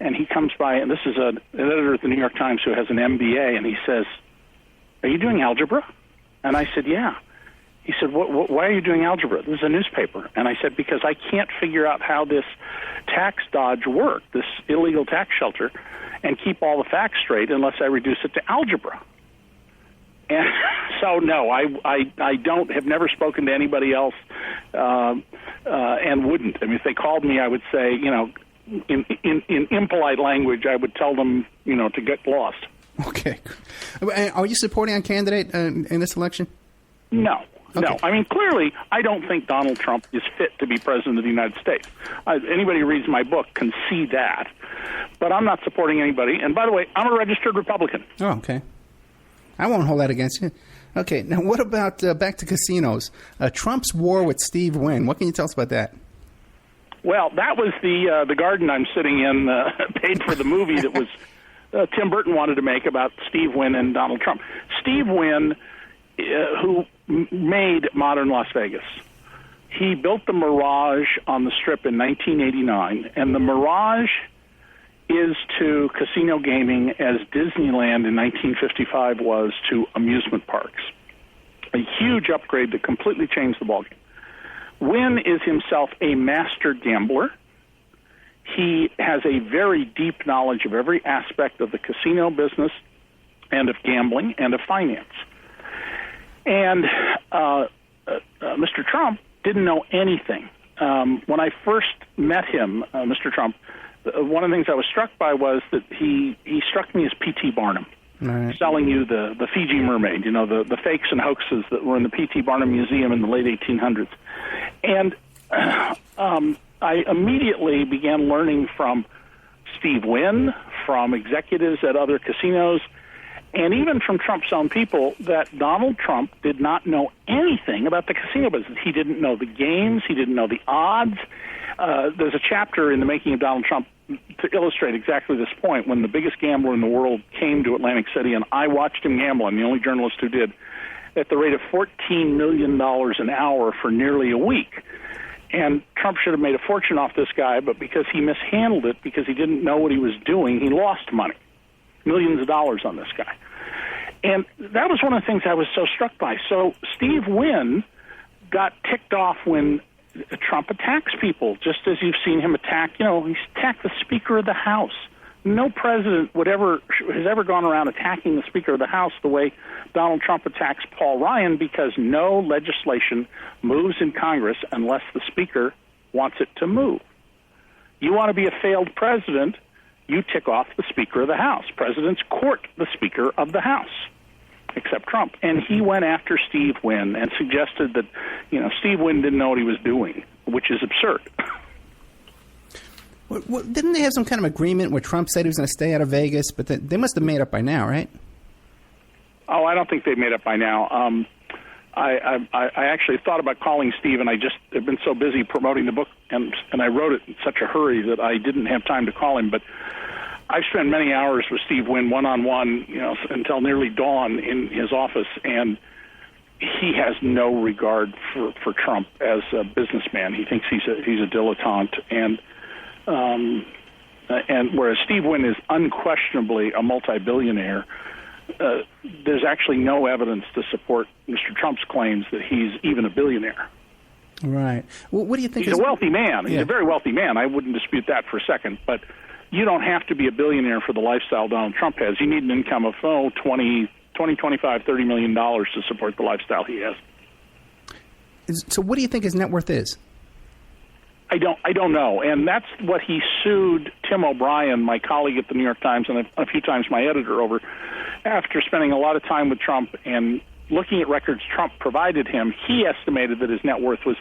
S4: and he comes by, and this is an editor at the New York Times who has an MBA, and he says, "Are you doing algebra?" And I said, "Yeah." He said, why are you doing algebra? This is a newspaper. And I said, because I can't figure out how this tax dodge worked, this illegal tax shelter, and keep all the facts straight unless I reduce it to algebra. And so, no, I have never spoken to anybody else and wouldn't. I mean, if they called me, I would say, in impolite language, I would tell them, to get lost.
S3: Okay. Are you supporting a candidate in this election?
S4: No.
S3: Okay.
S4: No, I mean, clearly, I don't think Donald Trump is fit to be president of the United States. Anybody who reads my book can see that. But I'm not supporting anybody. And by the way, I'm a registered Republican.
S3: Oh, okay. I won't hold that against you. Okay, now what about back to casinos? Trump's war with Steve Wynn. What can you tell us about that?
S4: Well, that was the garden I'm sitting in, paid for the movie that was Tim Burton wanted to make about Steve Wynn and Donald Trump. Steve Wynn, who made modern Las Vegas. He built the Mirage on the Strip in 1989, and the Mirage is to casino gaming as Disneyland in 1955 was to amusement parks. A huge upgrade that completely changed the ballgame. Wynn is himself a master gambler. He has a very deep knowledge of every aspect of the casino business and of gambling and of finance. And Mr. Trump didn't know anything. When I first met him, Mr. Trump, one of the things I was struck by was that he struck me as P.T. Barnum, right, selling you the Fiji mermaid, the fakes and hoaxes that were in the P.T. Barnum Museum in the late 1800s. And I immediately began learning from Steve Wynn, from executives at other casinos, and even from Trump's own people, that Donald Trump did not know anything about the casino business. He didn't know the games. He didn't know the odds. There's a chapter in The Making of Donald Trump to illustrate exactly this point, when the biggest gambler in the world came to Atlantic City, and I watched him gamble. I'm the only journalist who did, at the rate of $14 million an hour for nearly a week. And Trump should have made a fortune off this guy, but because he mishandled it, because he didn't know what he was doing, he lost money, millions of dollars on this guy. And that was one of the things I was so struck by. So Steve Wynn got ticked off when Trump attacks people, just as you've seen him attack, he's attacked the Speaker of the House. No president has ever gone around attacking the Speaker of the House the way Donald Trump attacks Paul Ryan, because no legislation moves in Congress unless the Speaker wants it to move. You want to be a failed president, you tick off the Speaker of the House. Presidents court the Speaker of the House, except Trump. And he went after Steve Wynn and suggested that, Steve Wynn didn't know what he was doing, which is absurd.
S3: Well, didn't they have some kind of agreement where Trump said he was going to stay out of Vegas? But they must have made up by now, right?
S4: Oh, I don't think they've made up by now. I actually thought about calling Steve, and I just have been so busy promoting the book, and I wrote it in such a hurry that I didn't have time to call him. But I've spent many hours with Steve Wynn one-on-one, until nearly dawn in his office, and he has no regard for Trump as a businessman. He thinks he's a dilettante, and whereas Steve Wynn is unquestionably a multi-billionaire, there's actually no evidence to support Mr. Trump's claims that he's even a billionaire.
S3: Right. Well, what do you think?
S4: He's a wealthy man. He's a very wealthy man. I wouldn't dispute that for a second. But you don't have to be a billionaire for the lifestyle Donald Trump has. You need an income of $20, $25, $30 million to support the lifestyle he has.
S3: So what do you think his net worth is?
S4: I don't know, and that's what he sued Tim O'Brien, my colleague at the New York Times, and a few times my editor, over, after spending a lot of time with Trump and looking at records Trump provided him. He estimated that his net worth was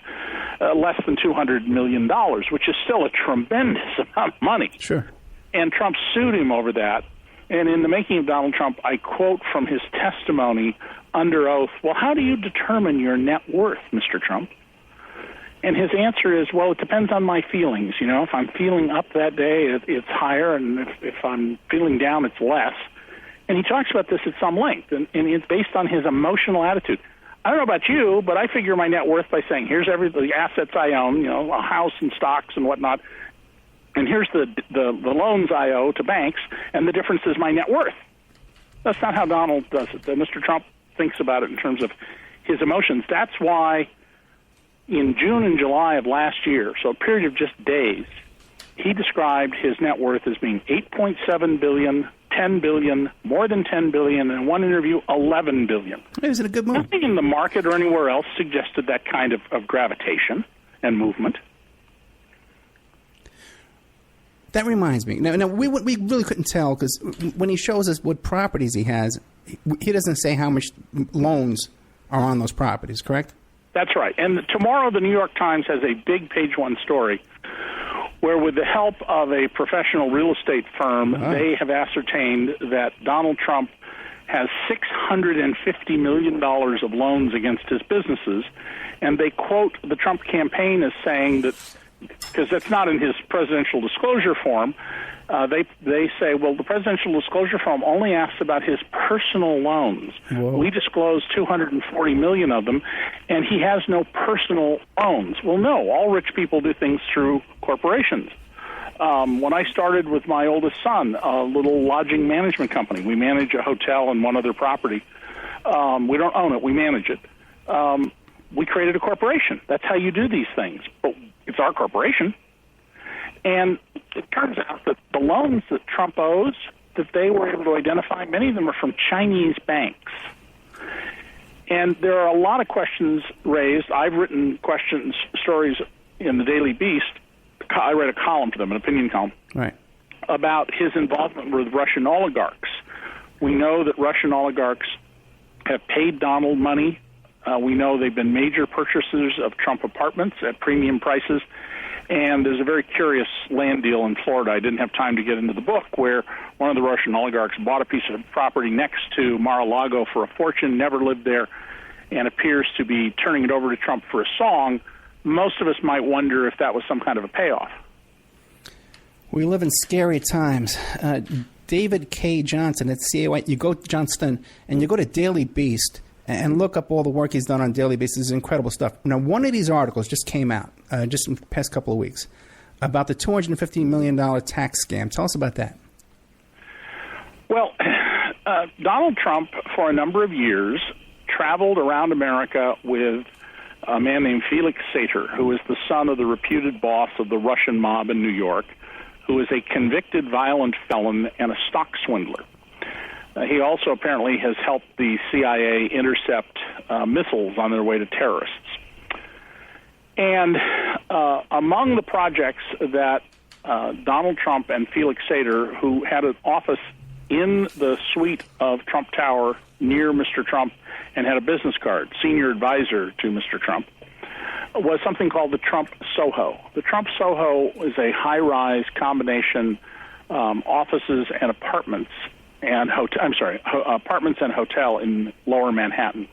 S4: less than $200 million, which is still a tremendous amount of money.
S3: Sure.
S4: And Trump sued him over that. And in The Making of Donald Trump, I quote from his testimony under oath, "Well, how do you determine your net worth, Mr. Trump?" And his answer is, well, it depends on my feelings. If I'm feeling up that day, it's higher, and if I'm feeling down, it's less. And he talks about this at some length, and it's based on his emotional attitude. I don't know about you, but I figure my net worth by saying, here's the assets I own, a house and stocks and whatnot, and here's the loans I owe to banks, and the difference is my net worth. That's not how Donald does it. Mr. Trump thinks about it in terms of his emotions. That's why in June and July of last year, so a period of just days, he described his net worth as being $8.7 billion, $10 billion, more than $10 billion, and in one interview, $11 billion.
S3: Is it a good move?
S4: Nothing in the market or anywhere else suggested that kind of gravitation and movement.
S3: That reminds me. Now we really couldn't tell, because when he shows us what properties he has, he doesn't say how much loans are on those properties, correct?
S4: That's right. And tomorrow the New York Times has a big page one story where, with the help of a professional real estate firm, they have ascertained that Donald Trump has $650 million of loans against his businesses. And they quote the Trump campaign as saying that, because that's not in his presidential disclosure form, they say, well, the presidential disclosure form only asks about his personal loans. Whoa. We disclosed 240 million of them, and he has no personal loans. Well, no, all rich people do things through corporations. When I started with my oldest son, a little lodging management company, we manage a hotel and one other property. We don't own it, we manage it. We created a corporation. That's how you do these things. But it's our corporation. And it turns out that the loans that Trump owes, that they were able to identify, many of them are from Chinese banks. And there are a lot of questions raised. I've written stories in the Daily Beast. I read a column for them, an opinion column,
S3: right,
S4: about his involvement with Russian oligarchs. We know that Russian oligarchs have paid Donald money We know they've been major purchasers of Trump apartments at premium prices. And there's a very curious land deal in Florida. I didn't have time to get into the book, where one of the Russian oligarchs bought a piece of property next to Mar-a-Lago for a fortune, never lived there, and appears to be turning it over to Trump for a song. Most of us might wonder if that was some kind of a payoff.
S3: We live in scary times. David Cay Johnston, it's C-A-Y, you go to Johnston, and you go to Daily Beast and look up all the work he's done on Daily Beast. It's incredible stuff. Now, one of these articles just came out just in the past couple of weeks about the $250 million tax scam. Tell us about that.
S4: Well, Donald Trump, for a number of years, traveled around America with a man named Felix Sater, who is the son of the reputed boss of the Russian mob in New York, who is a convicted violent felon and a stock swindler. He also apparently has helped the CIA intercept missiles on their way to terrorists. And among the projects that Donald Trump and Felix Sater, who had an office in the suite of Trump Tower near Mr. Trump and had a business card, senior advisor to Mr. Trump, was something called the Trump Soho. The Trump Soho is a high-rise combination offices and apartments and apartments and hotel in Lower Manhattan.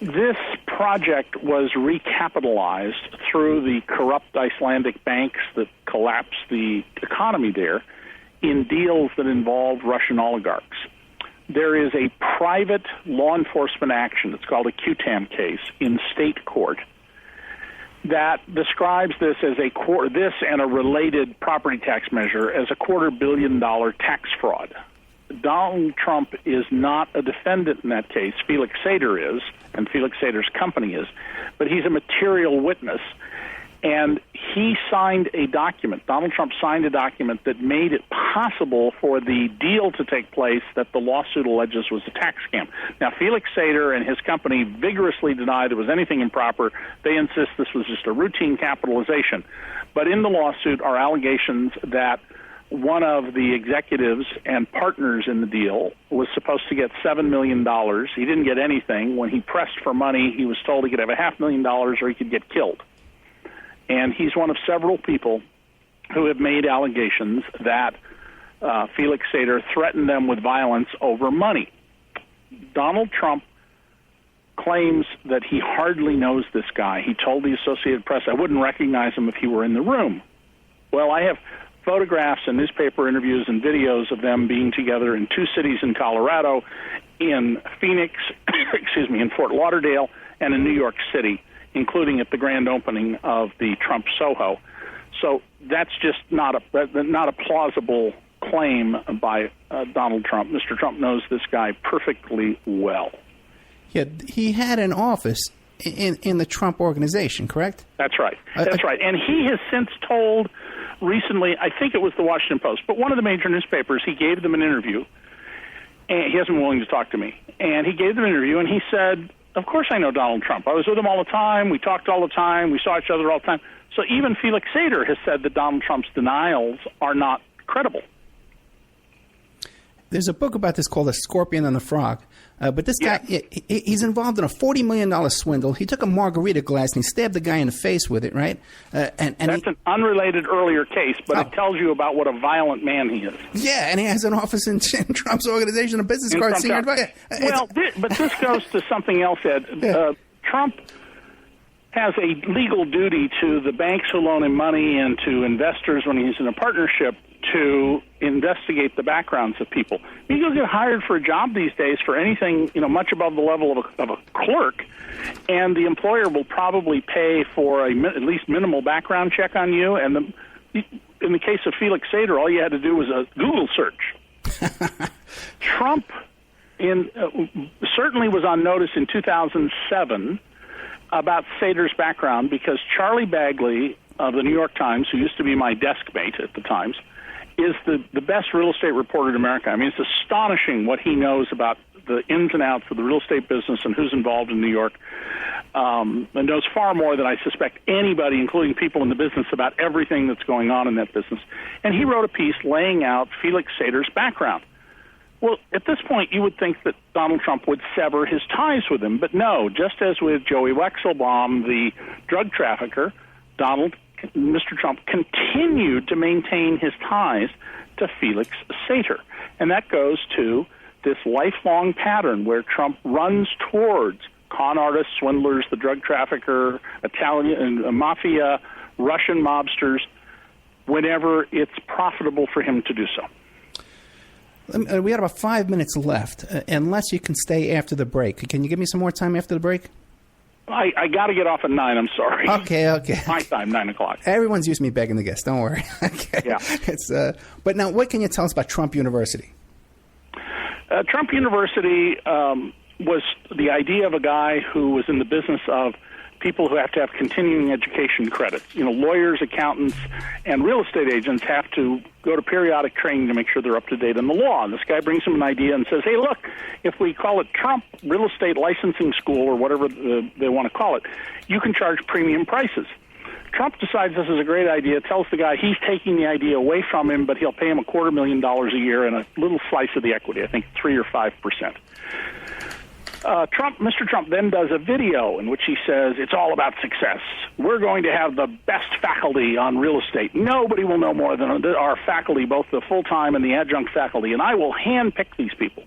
S4: This project was recapitalized through the corrupt Icelandic banks that collapsed the economy there in deals that involved Russian oligarchs. There is a private law enforcement action, it's called a QTAM case, in state court that describes this as this and a related property tax measure as a $250 million tax fraud. Donald Trump is not a defendant in that case. Felix Sater is, and Felix Sater's company is, but he's a material witness. And he signed a document, Donald Trump signed a document that made it possible for the deal to take place that the lawsuit alleges was a tax scam. Now, Felix Sater and his company vigorously deny there was anything improper. They insist this was just a routine capitalization. But in the lawsuit are allegations that one of the executives and partners in the deal was supposed to get $7 million. He didn't get anything. When he pressed for money, he was told he could have $500,000 or he could get killed. And he's one of several people who have made allegations that Felix Sater threatened them with violence over money. Donald Trump claims that he hardly knows this guy. He told the Associated Press, I wouldn't recognize him if he were in the room. Well, I have photographs and newspaper interviews and videos of them being together in two cities in Colorado, in Phoenix, in Fort Lauderdale, and in New York City, including at the grand opening of the Trump Soho. So that's just not a plausible claim by Donald Trump. Mr. Trump knows this guy perfectly well.
S3: Yeah, he had an office in the Trump organization, correct?
S4: That's right. That's right. And he has since told recently, I think it was the Washington Post, but one of the major newspapers, he gave them an interview, and he hasn't been willing to talk to me. And he gave them an interview, and he said, of course I know Donald Trump. I was with him all the time. We talked all the time. We saw each other all the time. So even Felix Sater has said that Donald Trump's denials are not credible.
S3: There's a book about this called The Scorpion and the Frog. But this guy, he's involved in a $40 million swindle. He took a margarita glass and he stabbed the guy in the face with it, right? That's
S4: an unrelated earlier case, but it tells you about what a violent man he is.
S3: Yeah, and he has an office in Trump's organization, a business card.
S4: Well, but this goes to something else, Ed. Yeah. Trump has a legal duty to the banks who loan him money and to investors when he's in a partnership to investigate the backgrounds of people. You go get hired for a job these days for anything, much above the level of a clerk, and the employer will probably pay for at least minimal background check on you. And in the case of Felix Sater, all you had to do was a Google search. Trump certainly was on notice in 2007 about Sater's background because Charlie Bagley of the New York Times, who used to be my desk mate at the Times, is the best real estate reporter in America. I mean, it's astonishing what he knows about the ins and outs of the real estate business and who's involved in New York, and knows far more than I suspect anybody, including people in the business, about everything that's going on in that business. And he wrote a piece laying out Felix Sater's background. Well, at this point, you would think that Donald Trump would sever his ties with him. But no, just as with Joey Wexelbaum, the drug trafficker, Mr. Trump continued to maintain his ties to Felix Sater. And that goes to this lifelong pattern where Trump runs towards con artists, swindlers, the drug trafficker, Italian mafia, Russian mobsters, whenever it's profitable for him to do so.
S3: We got about 5 minutes left, unless you can stay after the break. Can you give me some more time after the break?
S4: I got to get off at 9. I'm sorry.
S3: Okay.
S4: My time, 9 o'clock.
S3: Everyone's used to me begging the guests. Don't worry. Okay.
S4: Yeah.
S3: But now, what can you tell us about Trump University?
S4: Trump University was the idea of a guy who was in the business of people who have to have continuing education credits. You know, lawyers, accountants, and real estate agents have to go to periodic training to make sure they're up to date on the law. And this guy brings him an idea and says, hey, look, if we call it Trump Real Estate Licensing School or whatever they want to call it, you can charge premium prices. Trump decides this is a great idea, tells the guy he's taking the idea away from him, but he'll pay him $250,000 a year and a little slice of the equity, I think 3 or 5%. Mr. Trump then does a video in which he says it's all about success. We're going to have the best faculty on real estate. Nobody will know more than our faculty, both the full-time and the adjunct faculty, and I will handpick these people.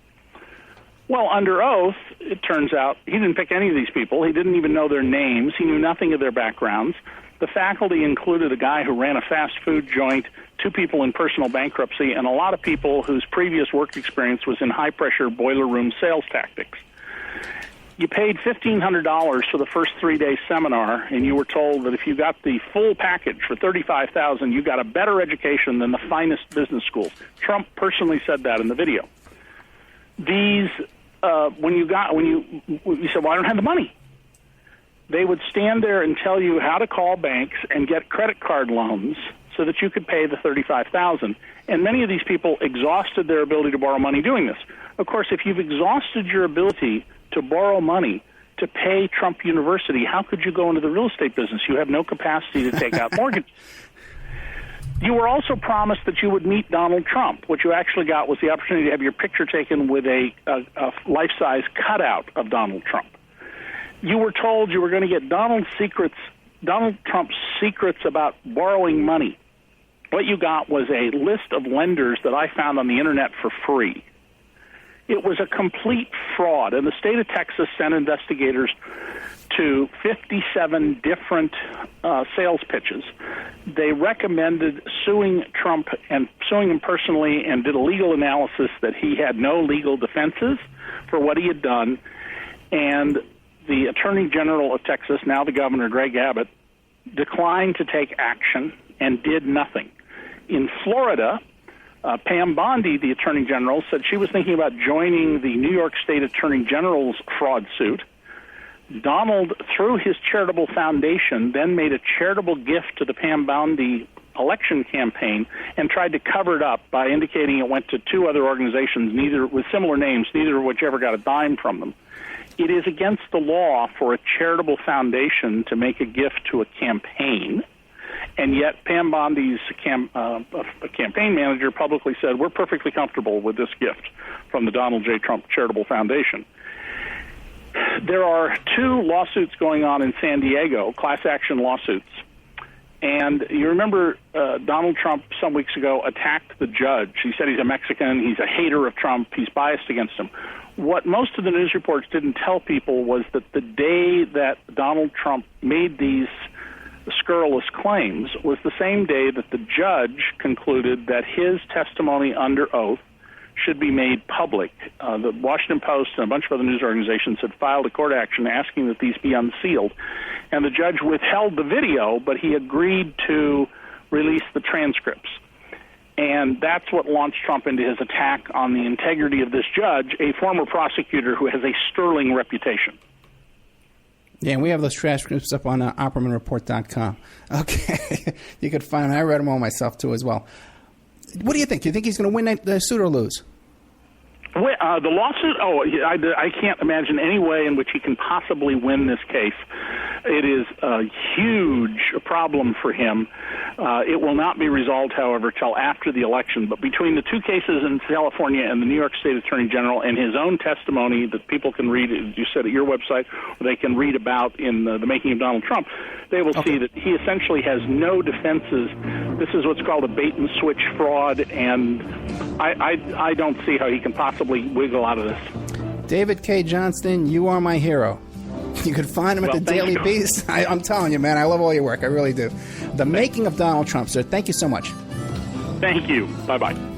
S4: Well, under oath, it turns out he didn't pick any of these people. He didn't even know their names. He knew nothing of their backgrounds. The faculty included a guy who ran a fast food joint, 2 people in personal bankruptcy, and a lot of people whose previous work experience was in high-pressure boiler room sales tactics. You paid $1,500 for the first 3-day seminar, and you were told that if you got the full package for $35,000, you got a better education than the finest business schools. Trump personally said that in the video. These, you said, well, I don't have the money. They would stand there and tell you how to call banks and get credit card loans so that you could pay the $35,000. And many of these people exhausted their ability to borrow money doing this. Of course, if you've exhausted your ability to borrow money to pay Trump University, how could you go into the real estate business? You have no capacity to take out mortgages. You were also promised that you would meet Donald Trump. What you actually got was the opportunity to have your picture taken with a life-size cutout of Donald Trump. You were told you were going to get Donald Trump's secrets about borrowing money. What you got was a list of lenders that I found on the Internet for free. It was a complete fraud, and the state of Texas sent investigators to 57 different sales pitches. They recommended suing Trump and suing him personally and did a legal analysis that he had no legal defenses for what he had done, and the Attorney General of Texas, now the Governor, Greg Abbott, declined to take action and did nothing. In Florida, Pam Bondi, the Attorney General, said she was thinking about joining the New York State Attorney General's fraud suit. Donald, through his charitable foundation, then made a charitable gift to the Pam Bondi election campaign and tried to cover it up by indicating it went to 2 other organizations, neither with similar names, neither of which ever got a dime from them. It is against the law for a charitable foundation to make a gift to a campaign. And yet Pam Bondi's campaign manager publicly said, we're perfectly comfortable with this gift from the Donald J. Trump Charitable Foundation. There are 2 lawsuits going on in San Diego, class action lawsuits. And you remember Donald Trump some weeks ago attacked the judge. He said he's a Mexican, he's a hater of Trump, he's biased against him. What most of the news reports didn't tell people was that the day that Donald Trump made these scurrilous claims was the same day that the judge concluded that his testimony under oath should be made public. The Washington Post and a bunch of other news organizations had filed a court action asking that these be unsealed. And the judge withheld the video, but he agreed to release the transcripts. And that's what launched Trump into his attack on the integrity of this judge, a former prosecutor who has a sterling reputation.
S3: Yeah, and we have those transcripts up on OppermanReport.com. Okay. You could find them. I read them all myself, too, as well. What do you think? Do you think he's going to win the suit or lose?
S4: The lawsuit? I can't imagine any way in which he can possibly win this case. It is a huge problem for him. It will not be resolved, however, till after the election. But between the two cases in California and the New York State Attorney General and his own testimony that people can read, as you said, at your website, or they can read about in the making of Donald Trump, they will see that he essentially has no defenses. This is what's called a bait-and-switch fraud, and I don't see how he can possibly wiggle out of this.
S3: David Cay Johnston, you are my hero. You can find him at the Daily Beast. I'm telling you, man, I love all your work. I really do. The Making of Donald Trump, sir. Thank you so much.
S4: Thank you. Bye-bye.